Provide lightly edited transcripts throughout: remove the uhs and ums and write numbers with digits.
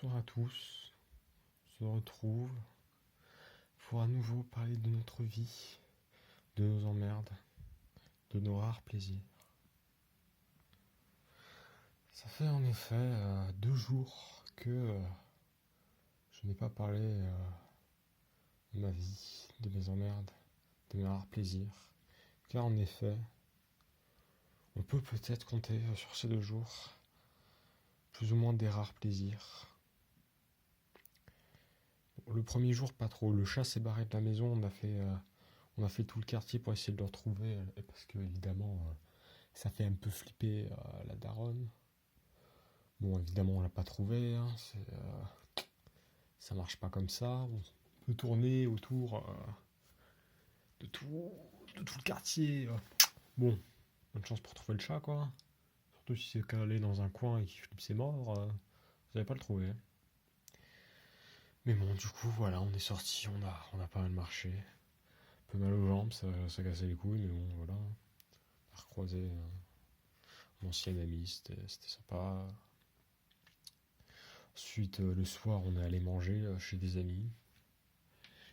Bonsoir à tous, on se retrouve pour à nouveau parler de notre vie, de nos emmerdes, de nos rares plaisirs. Ça fait en effet 2 jours que je n'ai pas parlé de ma vie, de mes emmerdes, de mes rares plaisirs, car en effet, on peut peut-être compter sur ces 2 jours plus ou moins des rares plaisirs. Le premier jour, pas trop. Le chat s'est barré de la maison. On a fait tout le quartier pour essayer de le retrouver. Parce que, évidemment, ça fait un peu flipper la daronne. Bon, évidemment, on l'a pas trouvé. Hein, ça marche pas comme ça. On peut tourner autour de tout le quartier. Bon, bonne chance pour trouver le chat, quoi. Surtout si c'est calé dans un coin et qu'il flippe ses morts. Vous n'allez pas le trouver. Mais bon, du coup, voilà, on est sorti, on a pas mal marché. Un peu mal aux jambes, ça cassait les couilles, mais bon, voilà. On a recroisé un ancien ami, c'était sympa. Ensuite, le soir, on est allé manger chez des amis.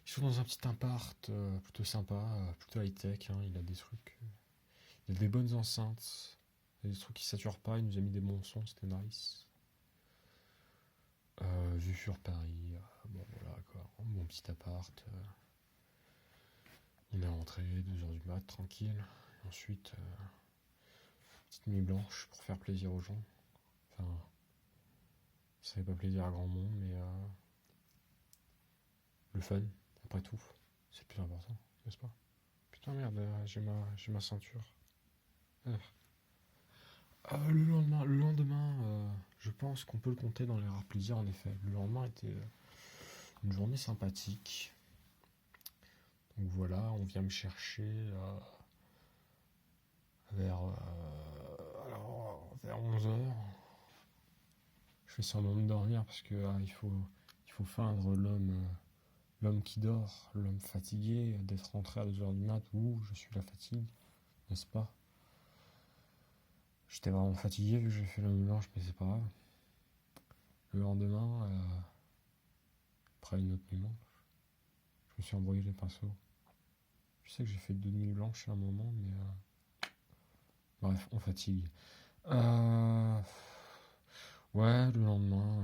Ils sont dans un petit appart plutôt sympa, plutôt high-tech, hein, il a des trucs. Il a des bonnes enceintes, il y a des trucs qui saturent pas, il nous a mis des bons sons, c'était nice. Vue sur Paris, bon voilà quoi, mon petit appart. On est rentré 2h du mat, tranquille. Et ensuite, petite nuit blanche pour faire plaisir aux gens. Enfin, ça fait pas plaisir à grand monde, mais le fun, après tout, c'est le plus important, n'est-ce pas? Putain merde, j'ai ma ceinture. Le lendemain, je pense qu'on peut le compter dans les rares plaisirs en effet. Le lendemain était une journée sympathique. Donc voilà, on vient me chercher vers 11h. Je fais semblant de dormir parce que il faut feindre l'homme qui dort, l'homme fatigué, d'être rentré à 2h du mat. Ouh, je suis la fatigue, n'est-ce pas? J'étais vraiment fatigué vu que j'ai fait la nuit blanche, mais c'est pas grave. Le lendemain, après une autre nuit blanche, je me suis embrouillé les pinceaux. Je sais que j'ai fait 2 nuits blanches à un moment, mais bref, on fatigue. Ouais, le lendemain,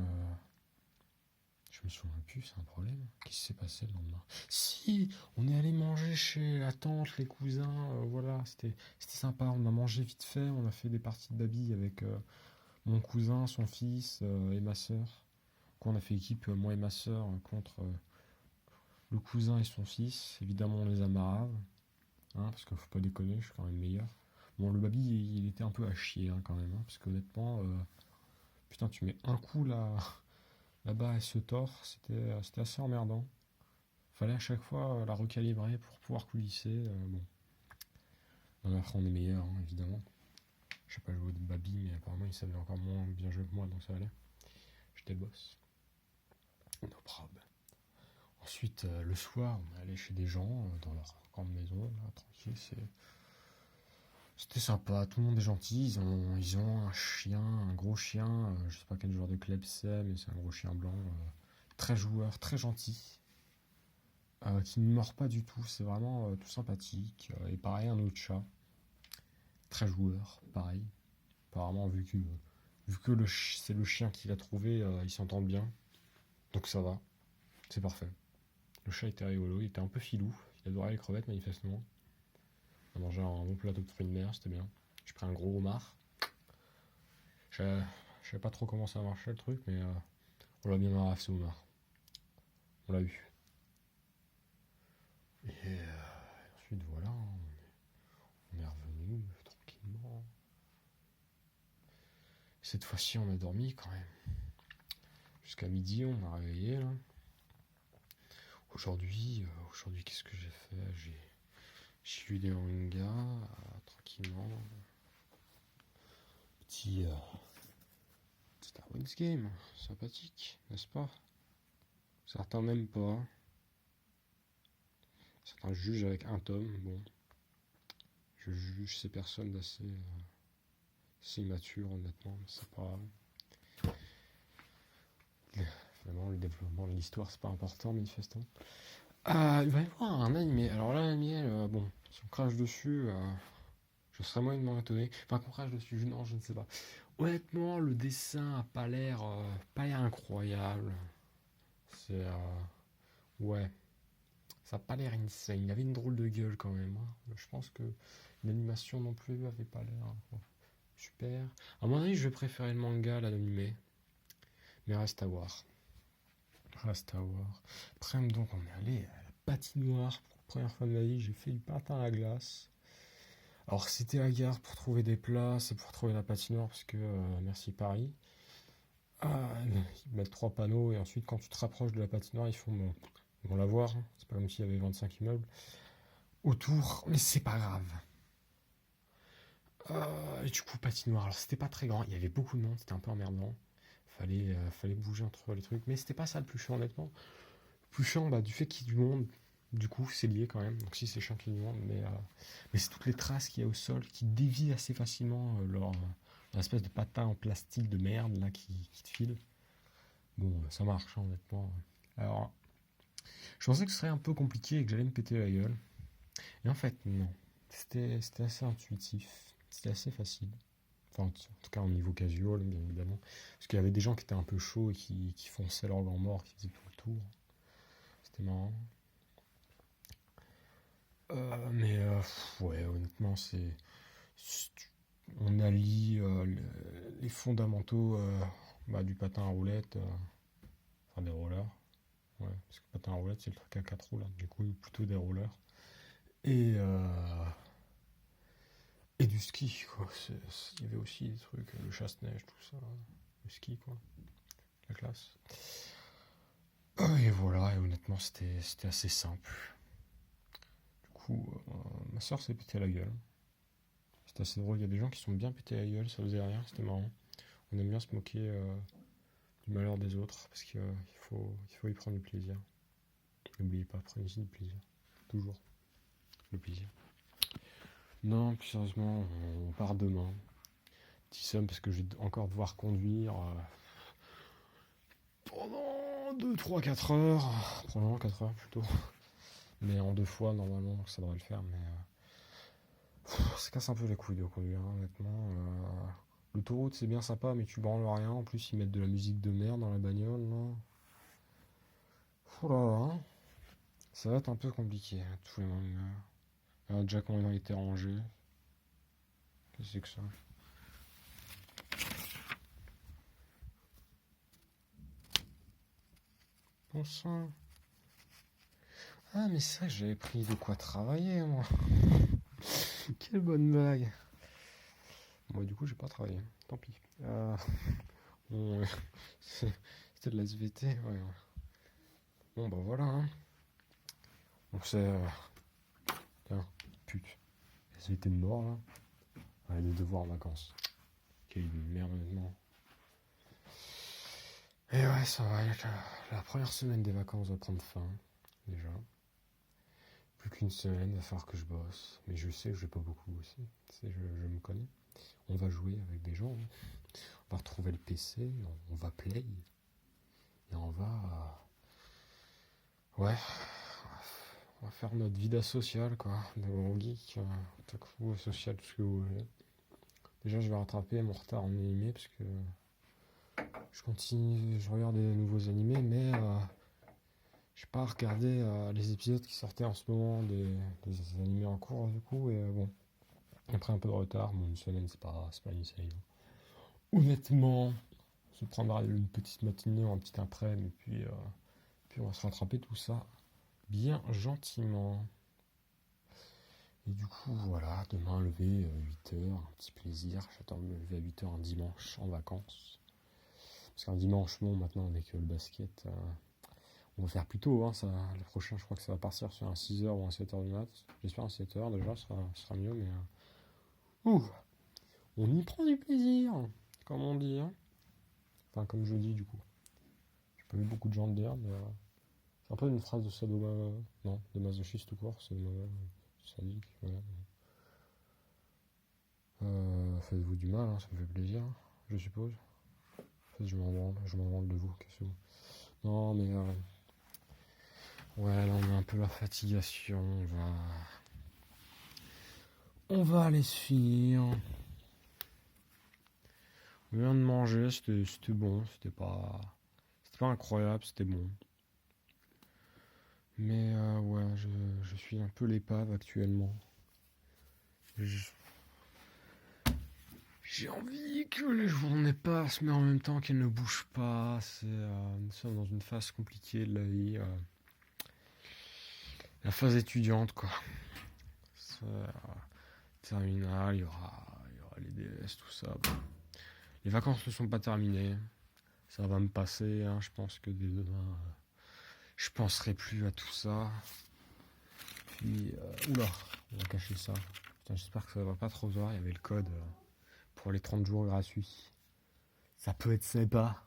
je me souviens plus, c'est un problème. Qu'est-ce qui s'est passé le lendemain? Si, on est allé manger chez la tante, les cousins, voilà, c'était sympa. On a mangé vite fait, on a fait des parties de baby avec mon cousin, son fils et ma sœur. On a fait équipe, moi et ma sœur, contre le cousin et son fils. Évidemment, on les a marave, hein, parce qu'il faut pas déconner, je suis quand même meilleur. Bon, le baby, il était un peu à chier hein, quand même, hein, parce qu'honnêtement, putain, tu mets un coup là-bas, elle se tord, c'était assez emmerdant. Fallait à chaque fois la recalibrer pour pouvoir coulisser. Bon. Non, après, on est meilleur, hein, évidemment. Je sais pas jouer de baby, mais apparemment, il savait encore moins bien jouer que moi, donc ça allait. J'étais le boss. No problem. Ensuite, le soir, on est allé chez des gens dans leur grande maison, là, tranquille. C'était sympa, tout le monde est gentil. Ils ont un chien, un gros chien. Je sais pas quel genre de club c'est, mais c'est un gros chien blanc. Très joueur, très gentil. Qui ne mord pas du tout. C'est vraiment tout sympathique. Et pareil, un autre chat. Très joueur, pareil. Apparemment, vu que c'est le chien qu'il a trouvé, ils s'entendent bien. Donc ça va. C'est parfait. Le chat était rigolo, il était un peu filou. Il adorait les crevettes, manifestement. On a mangé un bon plateau de fruits de mer, c'était bien. J'ai pris un gros homard. Je savais pas trop comment ça marchait le truc, mais on l'a bien marré ce homard. On l'a eu. Et ensuite, voilà, on est revenu tranquillement. Cette fois-ci, on a dormi quand même. Jusqu'à midi, on m'a réveillé là. Aujourd'hui, qu'est-ce que j'ai fait? J'ai lu des mangas, tranquillement. Petit Star Wars Game, sympathique, n'est-ce pas? Certains n'aiment pas. Certains jugent avec un tome. Bon, je juge ces personnes d'assez immatures, honnêtement, mais c'est pas grave. Finalement, le développement de l'histoire, c'est pas important, manifestement. Il va y avoir un animé. Alors là, l'animé, bon, si on crache dessus, je serais moyennement étonné. Enfin, qu'on crache dessus, non, je ne sais pas. Honnêtement, le dessin a pas l'air incroyable. C'est, ouais, ça a pas l'air insane. Il avait une drôle de gueule quand même, hein. Je pense que l'animation non plus avait pas l'air super. À mon avis, je vais préférer le manga à l'animé. Mais reste à voir. Reste à voir. Après, donc, on est allé à la patinoire. Pour la première fois de ma vie, j'ai fait du patin à glace. Alors, c'était la gare pour trouver des places et pour trouver la patinoire, parce que, merci Paris. Ils mettent 3 panneaux et ensuite, quand tu te rapproches de la patinoire, ils vont la voir, hein. C'est pas comme s'il y avait 25 immeubles autour, mais c'est pas grave. Et du coup, patinoire. Alors, c'était pas très grand, il y avait beaucoup de monde, c'était un peu emmerdant. Fallait bouger entre les trucs, mais c'était pas ça le plus chiant, honnêtement. Le plus chiant, du fait qu'il y ait du monde, du coup, c'est lié quand même. Donc, si c'est chiant qu'il y ait du monde, mais c'est toutes les traces qu'il y a au sol qui dévient assez facilement leur espèce de patin en plastique de merde là qui te file. Bon, ça marche, hein, honnêtement. Alors, je pensais que ce serait un peu compliqué et que j'allais me péter la gueule. Et en fait, non. C'était assez intuitif. C'était assez facile. Enfin, en tout cas, au niveau casual, bien évidemment. Parce qu'il y avait des gens qui étaient un peu chauds et qui fonçaient leur gants morts, qui faisaient tout le tour. C'était marrant. Ouais, honnêtement, on allie les fondamentaux du patin à roulettes, enfin des rollers. Ouais, parce que le patin à roulettes, c'est le truc à 4 roues, là. Du coup, plutôt des rollers. Et, et du ski, quoi. Il y avait aussi des trucs, le chasse-neige, tout ça. Le ski, quoi. La classe. Et voilà, et honnêtement, c'était assez simple. Du coup, ma soeur s'est pété la gueule. C'était assez drôle, il y a des gens qui sont bien pétés la gueule, ça faisait rien, c'était marrant. On aime bien se moquer du malheur des autres, parce qu'il faut y prendre du plaisir. N'oubliez pas, prenez-y du plaisir. Toujours. Le plaisir. Non, plus sérieusement, on part demain. Petit somme parce que je vais encore devoir conduire pendant 2, 3, 4 heures. Probablement 4 heures plutôt. Mais en 2 fois, normalement, ça devrait le faire. Mais ça casse un peu les couilles de conduire, hein, honnêtement. L'autoroute, c'est bien sympa, mais tu branles rien. En plus, ils mettent de la musique de merde dans la bagnole, là. Oh là là, hein. Ça va être un peu compliqué, hein, tous les moments. Déjà quand on a été rangé. Qu'est-ce que c'est que ça? Bon sang. Ah, mais c'est vrai que j'avais pris de quoi travailler, moi. Quelle bonne blague. Bon, du coup, j'ai pas travaillé. Tant pis. Bon, c'était de la SVT, ouais. Bon, bah voilà, hein. Donc c'est... Tiens, pute. SVT de mort, là. Ouais, des devoirs en vacances. Quelle merde, honnêtement. Et ouais, ça va être la première semaine des vacances va prendre fin, déjà. Plus qu'une semaine, il va falloir que je bosse. Mais je sais que je vais pas beaucoup bosser. Je me connais. On va jouer avec des gens. On va retrouver le PC. On va play. Et on va... Ouais. On va faire notre vida sociale, quoi. De gros geek. Otaku, social, tout ce que vous voulez. Déjà, je vais rattraper mon retard en animé parce que... Je continue, je regarde des nouveaux animés, mais... j'ai pas regardé les épisodes qui sortaient en ce moment des animés en cours, du coup. Et bon... Après un peu de retard, bon, une semaine c'est pas insane. Honnêtement, on se prendra une petite matinée ou un petit après-midi, et puis on va se rattraper tout ça bien gentiment. Et du coup, voilà, demain lever 8h, un petit plaisir. J'attends de me lever à 8h un dimanche en vacances. Parce qu'un dimanche, bon, maintenant avec le basket, on va faire plus tôt. Hein, ça, le prochain, je crois que ça va partir sur un 6h ou un 7h du mat. J'espère un 7h déjà, ce sera mieux, mais... on y prend du plaisir, comme on dit. Hein. Enfin, comme je dis, du coup. J'ai pas vu beaucoup de gens le dire, mais c'est un peu une phrase de sadomaso. Non, de masochiste tout court, sadomaso, sadique, voilà. Faites-vous du mal, hein, ça me fait plaisir, je suppose. En fait, je m'en branle de vous, qu'est-ce que vous. Non, mais ouais, là on a un peu la fatigation. On va aller se finir. On vient de manger, c'était bon, c'était pas incroyable, c'était bon. Mais ouais, je suis un peu l'épave actuellement. Je- J'ai envie que les journées passent, mais en même temps qu'elles ne bougent pas. Nous sommes dans une phase compliquée de la vie. La phase étudiante, quoi. C'est, terminale, il y aura les DS, tout ça. Bon. Les vacances ne sont pas terminées. Ça va me passer, hein. Je pense que dès demain, je penserai plus à tout ça. Puis, oula, on va cacher ça. Putain, j'espère que ça va pas trop voir. Il y avait le code pour les 30 jours gratuits. Ça peut être sympa.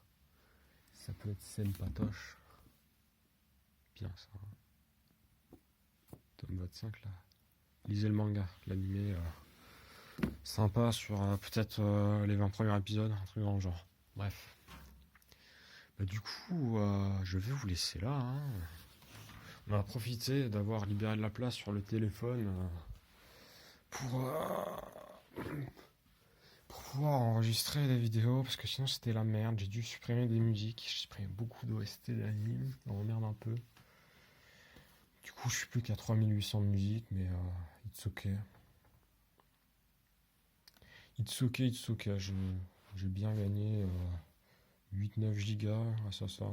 Ça peut être sympatoche. Bien ça. Tome 25 là. Lisez le manga, l'animé. Sympa sur peut-être les 20 premiers épisodes, un truc dans le genre. Bref. Bah, du coup, je vais vous laisser là. Hein. On a profité d'avoir libéré de la place sur le téléphone pour pouvoir enregistrer des vidéos, parce que sinon c'était la merde. J'ai dû supprimer des musiques, j'ai supprimé beaucoup d'OST d'anime, ça m'emmerde un peu. Du coup, je suis plus qu'à 3800 musiques, mais it's ok. It's ok, it's ok. J'ai bien gagné 8-9 gigas grâce à ça.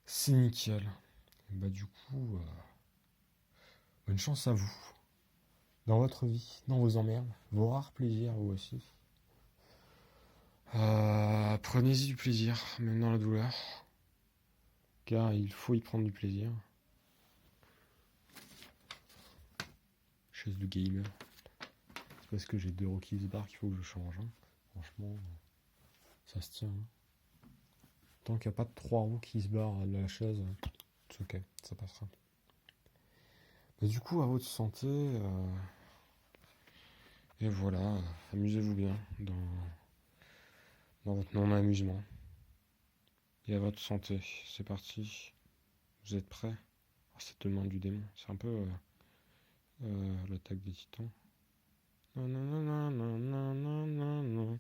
C'est nickel. Et bah, du coup, bonne chance à vous. Dans votre vie, dans vos emmerdes, vos rares plaisirs, vous aussi. Prenez-y du plaisir, même dans la douleur. Car il faut y prendre du plaisir. Chaise de gamer. C'est parce que j'ai 2 Rockies Bar qu'il faut que je change. Hein. Franchement, ça se tient. Hein. Tant qu'il n'y a pas de 3 Rockies Bar à la chaise, c'est ok, ça passera. Mais du coup, à votre santé. Et voilà, amusez-vous bien dans votre non-amusement. Et à votre santé. C'est parti. Vous êtes prêts? Oh, c'est tellement du démon. C'est un peu l'attaque des titans. Non, non, non, non, non, non, non, non.